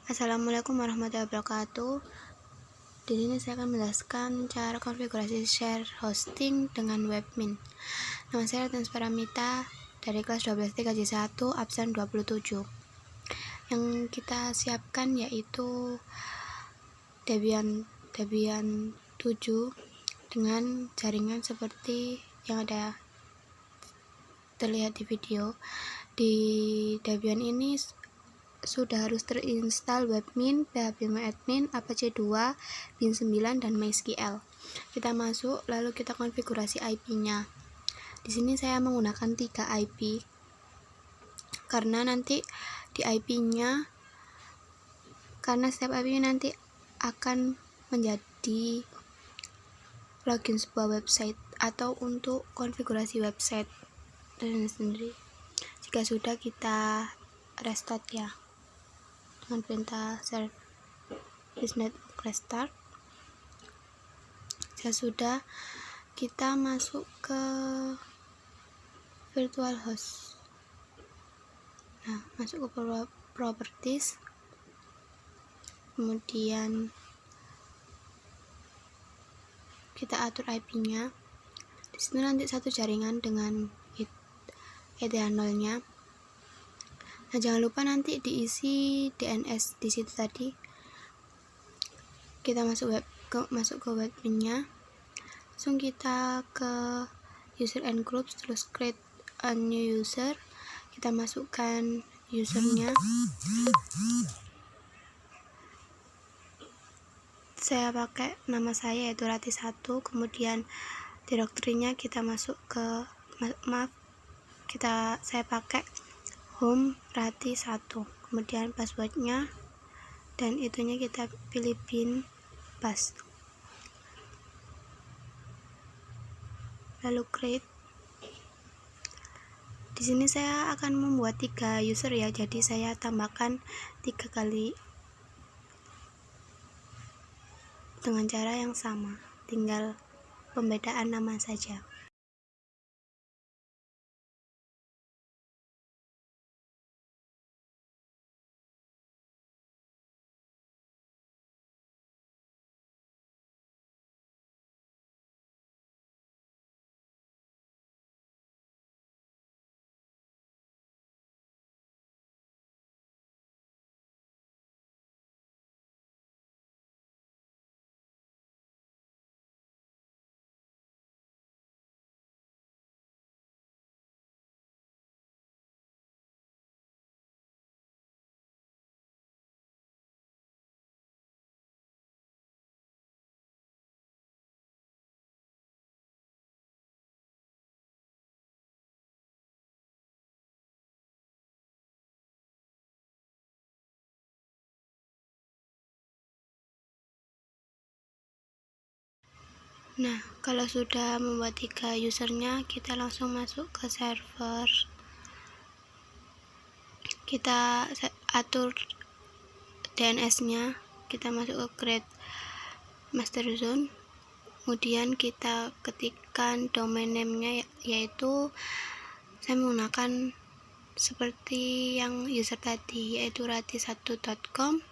Assalamualaikum warahmatullahi wabarakatuh. Di sini saya akan menjelaskan cara konfigurasi share hosting dengan Webmin. Nama saya Ratna Paramita dari kelas 12 TKJ1 absen 27. Yang kita siapkan yaitu Debian 7 dengan jaringan seperti yang ada terlihat di video. Di Debian ini sudah harus terinstall Webmin, phpMyAdmin, Apache 2, Bin 9 dan MySQL. Kita masuk lalu kita konfigurasi IP-nya. Di sini saya menggunakan 3 IP karena nanti di IP-nya setiap IP nanti akan menjadi login sebuah website atau untuk konfigurasi website sendiri. Jika sudah, kita restart ya dengan perintah service network restart. Jika sudah, kita masuk ke virtual host. Nah, masuk ke properties, kemudian kita atur IP-nya. Di sini nanti satu jaringan dengan ETH0-nya. Nah, jangan lupa nanti diisi DNS di situ tadi. Kita masuk ke Webmin-nya. Langsung kita ke user and groups, terus create a new user. Kita masukkan usernya. Saya pakai nama saya yaitu Rati1, kemudian direktorinya kita masuk ke saya pakai home Rati1, kemudian passwordnya dan itunya kita pilih bin pass, lalu create. Di sini saya akan membuat 3 user ya, jadi saya tambahkan 3 kali dengan cara yang sama, tinggal pembedaan nama saja. Nah, kalau sudah membuat 3 usernya, kita langsung masuk ke server. Kita atur DNS-nya, kita masuk ke create master zone, kemudian kita ketikkan domain name-nya yaitu saya menggunakan seperti yang user tadi yaitu rati1.com.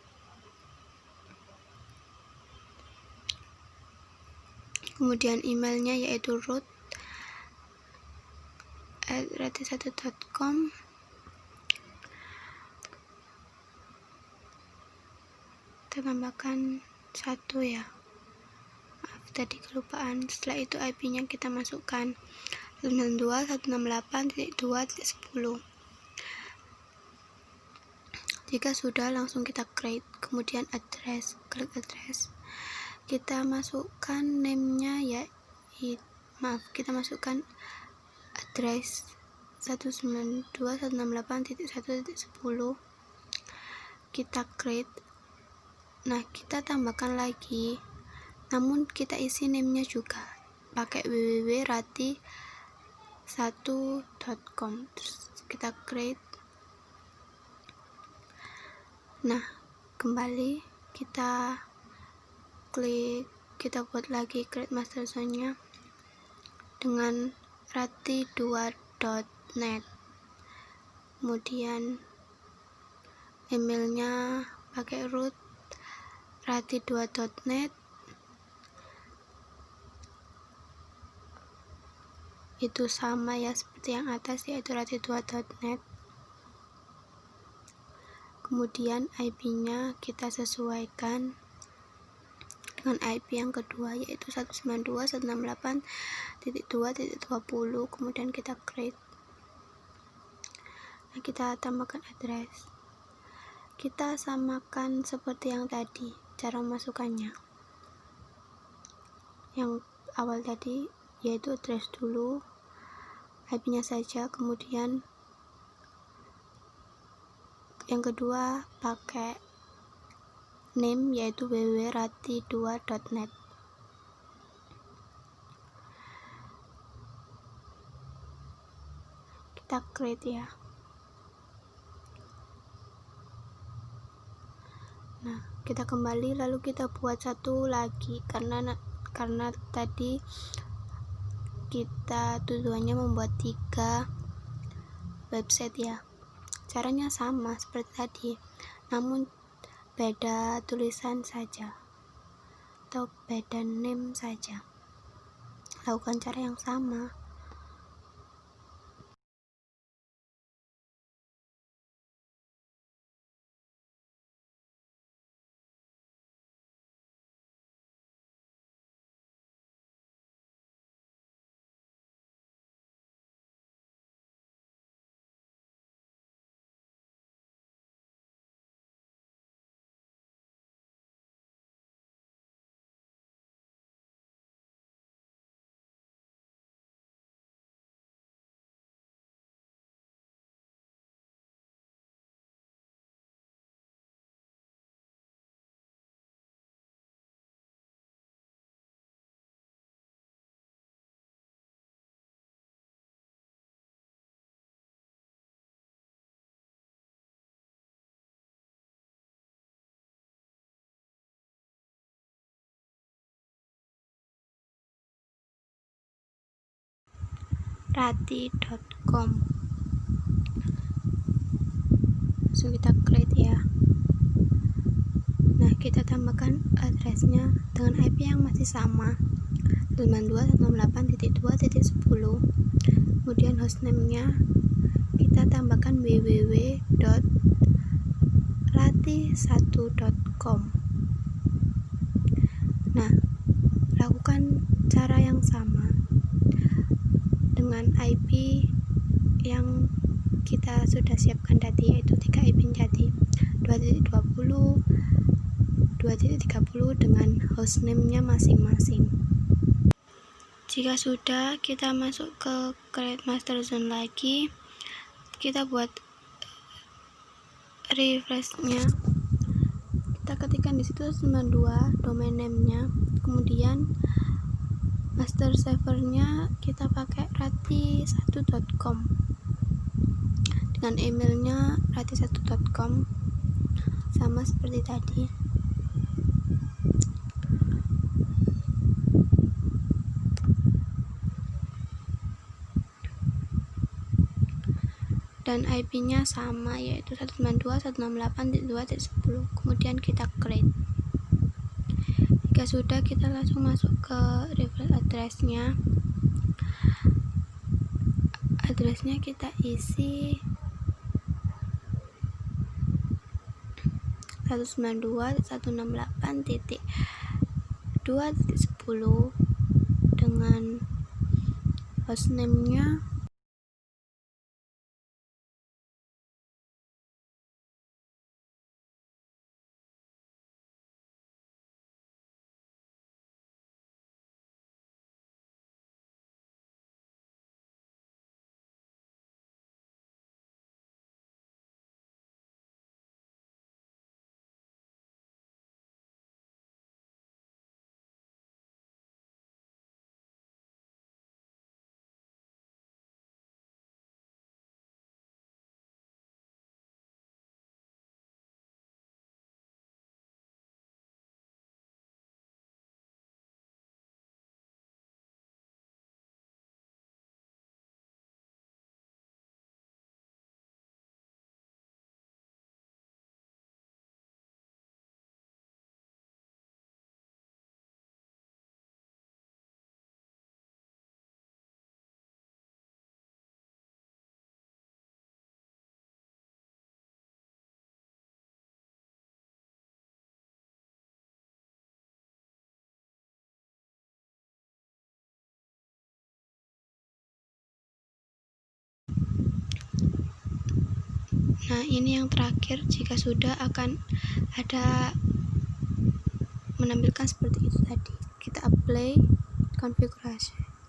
Kemudian emailnya yaitu root@rati1.com. Kita tambahkan 1 ya, maaf tadi kelupaan. Setelah itu IP-nya kita masukkan 192.168.2.10. Jika sudah, langsung kita create, kemudian address, klik address. Kita masukkan name-nya kita masukkan address 192.168.1.10. Kita create. Nah, kita tambahkan lagi, namun kita isi name-nya juga pakai www.rati1.com. Terus kita create. Nah, kembali kita buat lagi create master zone-nya dengan rati2.net. Kemudian emailnya pakai root rati2.net, itu sama ya seperti yang atas, yaitu rati2.net. Kemudian IP-nya kita sesuaikan dengan IP yang kedua, yaitu 192.168.2.20. kemudian kita create. Nah, kita tambahkan address. Kita samakan seperti yang tadi cara masukkannya. Yang awal tadi yaitu address dulu, IP-nya saja, kemudian yang kedua pakai name yaitu www.rati2.net. Kita create ya. Nah, kita kembali lalu kita buat satu lagi karena tadi kita tujuannya membuat 3 website ya. Caranya sama seperti tadi, namun beda tulisan saja atau beda name saja. Lakukan cara yang sama. rati.com. Langsung kita create ya. Nah, kita tambahkan addressnya dengan IP yang masih sama, 92.168.2.10. kemudian hostname-nya kita tambahkan www.rati1.com. Nah, lakukan cara yang sama dengan IP yang kita sudah siapkan tadi, yaitu 3 IP tadi, 2.20, 2.30 dengan hostname-nya masing-masing. Jika sudah, kita masuk ke create master zone lagi, kita buat refresh-nya. Kita ketikkan di situ 92 domain name-nya, kemudian master server-nya kita pakai rati1.com dengan emailnya rati1.com, sama seperti tadi. Dan IP-nya sama, yaitu 192.168.2.10. kemudian kita create. Jika sudah, kita langsung masuk ke refresh address-nya. Address-nya kita isi 192.168.2.10 dengan hostname-nya Nah, ini yang terakhir, jika sudah akan ada menampilkan seperti itu tadi. Kita apply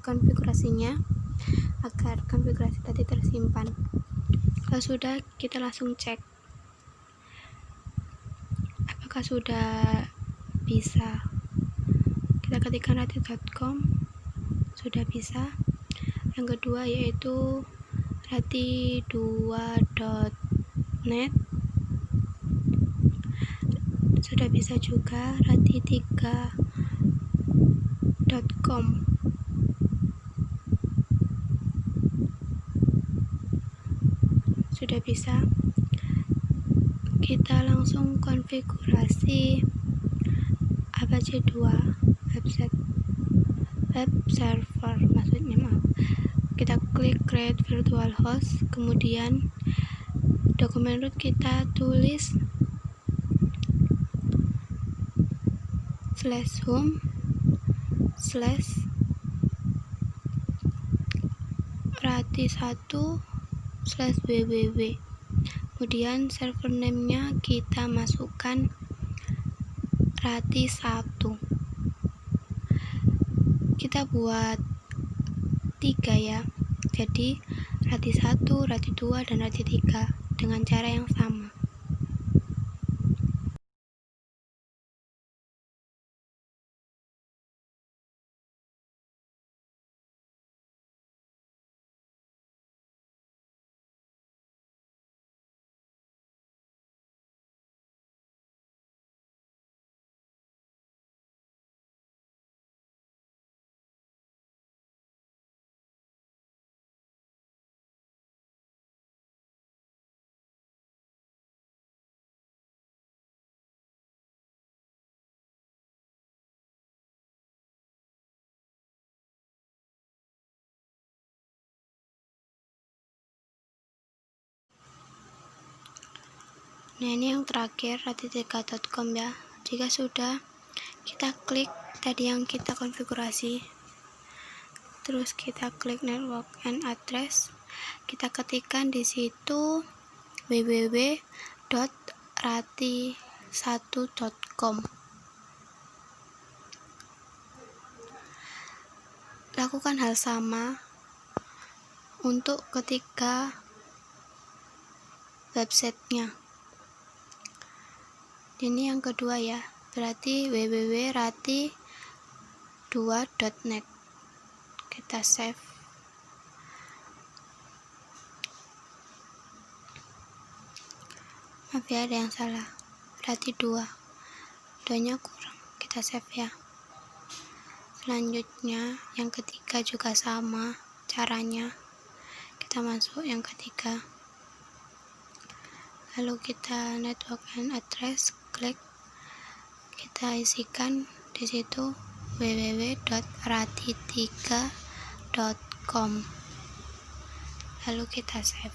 konfigurasinya agar konfigurasi tadi tersimpan. Kalau sudah, kita langsung cek apakah sudah bisa. Kita ketikkan rati.com, sudah bisa. Yang kedua yaitu rati2.net, sudah bisa juga. rati3.com, sudah bisa. Kita langsung konfigurasi Apache 2 web server, maksudnya maaf. Kita klik create virtual host, kemudian dokumen root kita tulis /home/rati1/www. Kemudian server name-nya kita masukkan rati1. Kita buat 3 ya. Jadi rati1, rati2, dan rati3 dengan cara yang sama. Nah, ini yang terakhir rati3.com ya. Jika sudah, kita klik tadi yang kita konfigurasi, terus kita klik network and address, kita ketikkan di situ www.rati1.com. Lakukan hal sama untuk ketiga websitenya. Ini yang kedua ya, berarti www.rati2.net. Kita save. Maaf ya, ada yang salah. Rati2 nya kurang, kita save ya. Selanjutnya yang ketiga juga sama caranya. Kita masuk yang ketiga, lalu kita network and address, klik, kita isikan di situ www.rati3.com, lalu kita save.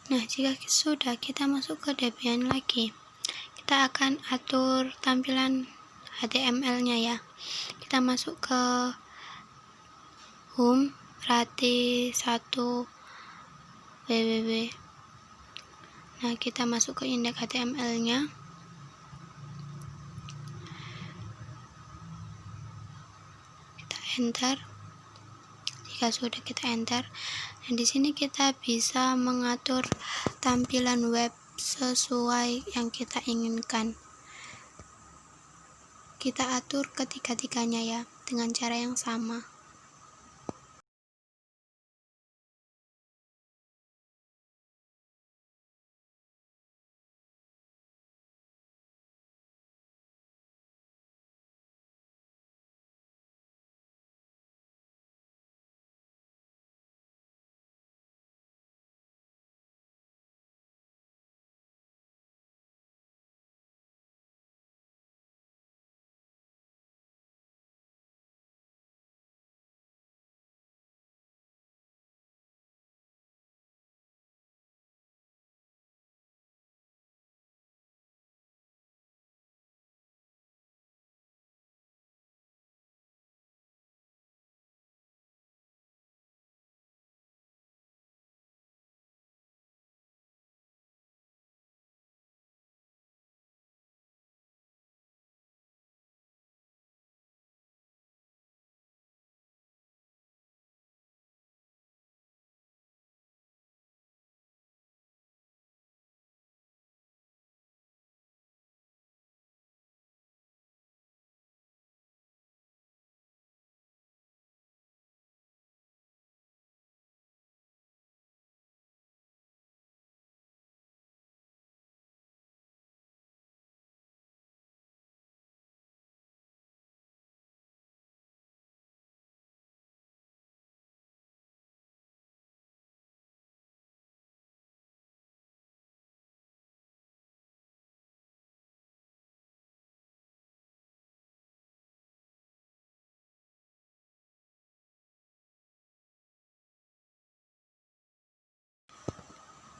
Nah, jika sudah, kita masuk ke Debian lagi. Kita akan atur tampilan HTML-nya ya. Kita masuk ke home rati1 www. Nah, kita masuk ke indeks HTML-nya. Kita enter. Jika sudah, kita enter. Dan di sini kita bisa mengatur tampilan web sesuai yang kita inginkan. Kita atur ketiga-tiganya ya, dengan cara yang sama.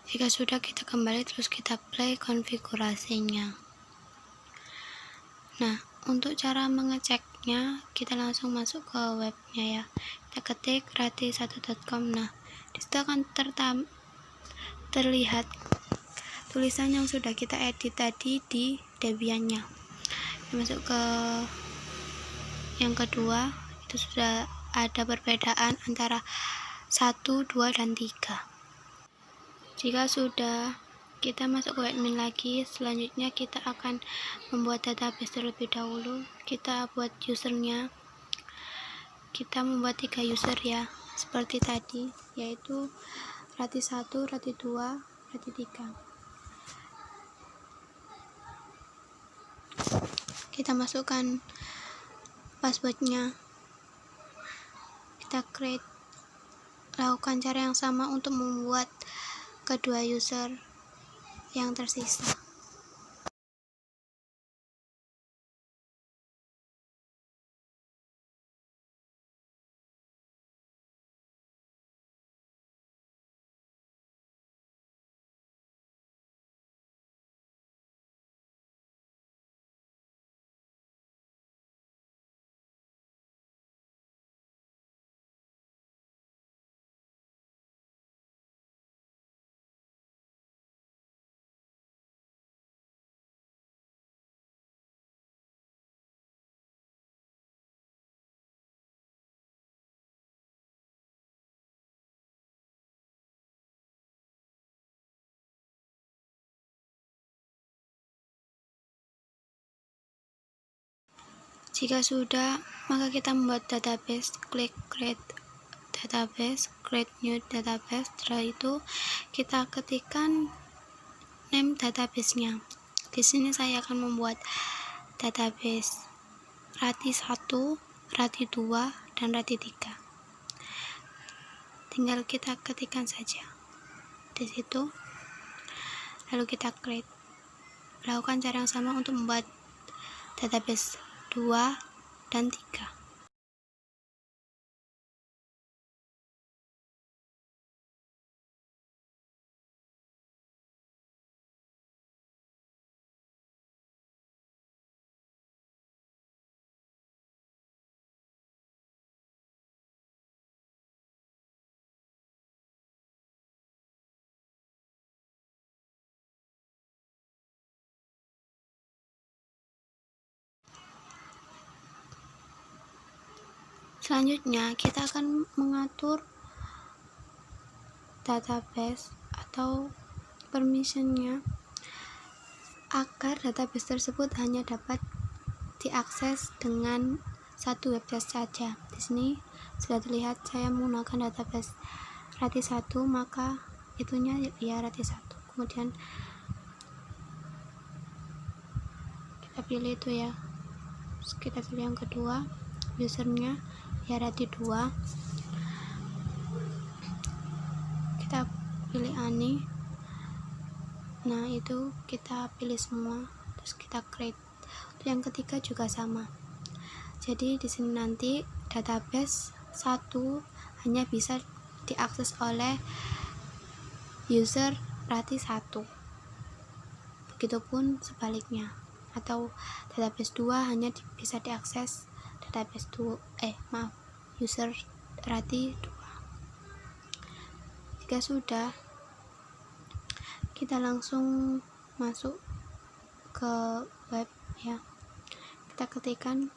Jika sudah, kita kembali terus kita play konfigurasinya. Nah, untuk cara mengeceknya kita langsung masuk ke webnya ya. Kita ketik rati1.com. Nah, disitu akan terlihat tulisan yang sudah kita edit tadi di Debian-nya. Kita masuk ke yang kedua, itu sudah ada perbedaan antara 1, 2, dan 3. Jika sudah, kita masuk ke admin lagi. Selanjutnya kita akan membuat database terlebih dahulu. Kita buat usernya, kita membuat 3 user ya, seperti tadi, yaitu rati1, rati2, rati3. Kita masukkan passwordnya, kita create. Lakukan cara yang sama untuk membuat kedua user yang tersisa. Jika sudah, maka kita membuat database. Klik create database, create new database. Setelah itu kita ketikkan name database-nya. Di sini saya akan membuat database rati1, rati2, dan rati3. Tinggal kita ketikkan saja di situ, lalu kita create. Lakukan cara yang sama untuk membuat database 2 dan 3. Selanjutnya kita akan mengatur database atau permissionnya agar database tersebut hanya dapat diakses dengan satu website saja. Di sini sudah terlihat saya menggunakan database rati1, maka itunya ya rati1. Kemudian kita pilih itu ya. Terus kita pilih yang kedua, usernya ya rati2. Kita pilih ani. Nah, itu kita pilih semua, terus kita create. Yang ketiga juga sama. Jadi di sini nanti database 1 hanya bisa diakses oleh user rati1. Begitupun sebaliknya. Atau database 2 hanya bisa diakses database user rati2. Jika sudah, kita langsung masuk ke web ya. Kita ketikkan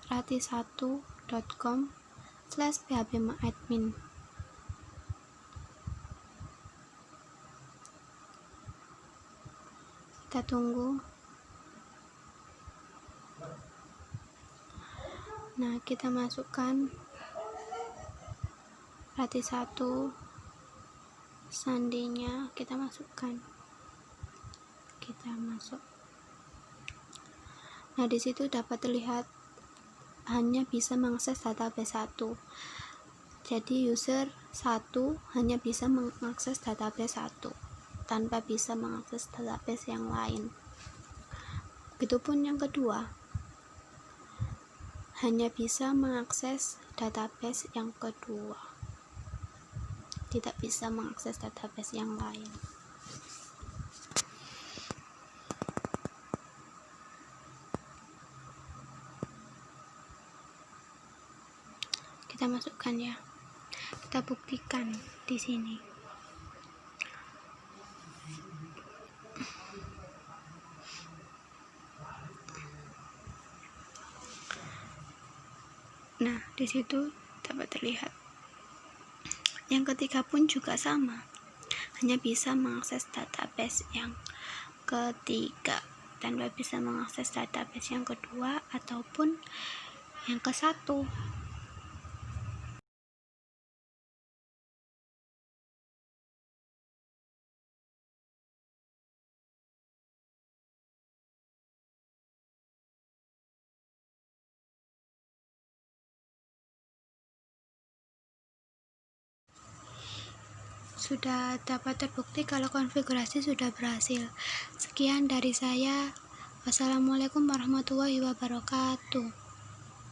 rati1.com/phpMyAdmin. Kita tunggu. Nah, kita masukkan rati1, sandinya kita masukkan. Kita masuk. Nah, di situ dapat terlihat hanya bisa mengakses database 1. Jadi user 1 hanya bisa mengakses database 1 tanpa bisa mengakses database yang lain. Begitupun yang kedua, hanya bisa mengakses database yang kedua, tidak bisa mengakses database yang lain. kita masukkan ya. Kita buktikan di sini. Nah, di situ dapat terlihat. Yang ketiga pun juga sama, hanya bisa mengakses database yang ketiga, tanpa bisa mengakses database yang kedua ataupun yang ke satu. Sudah dapat terbukti kalau konfigurasi sudah berhasil. Sekian dari saya. Wassalamualaikum warahmatullahi wabarakatuh.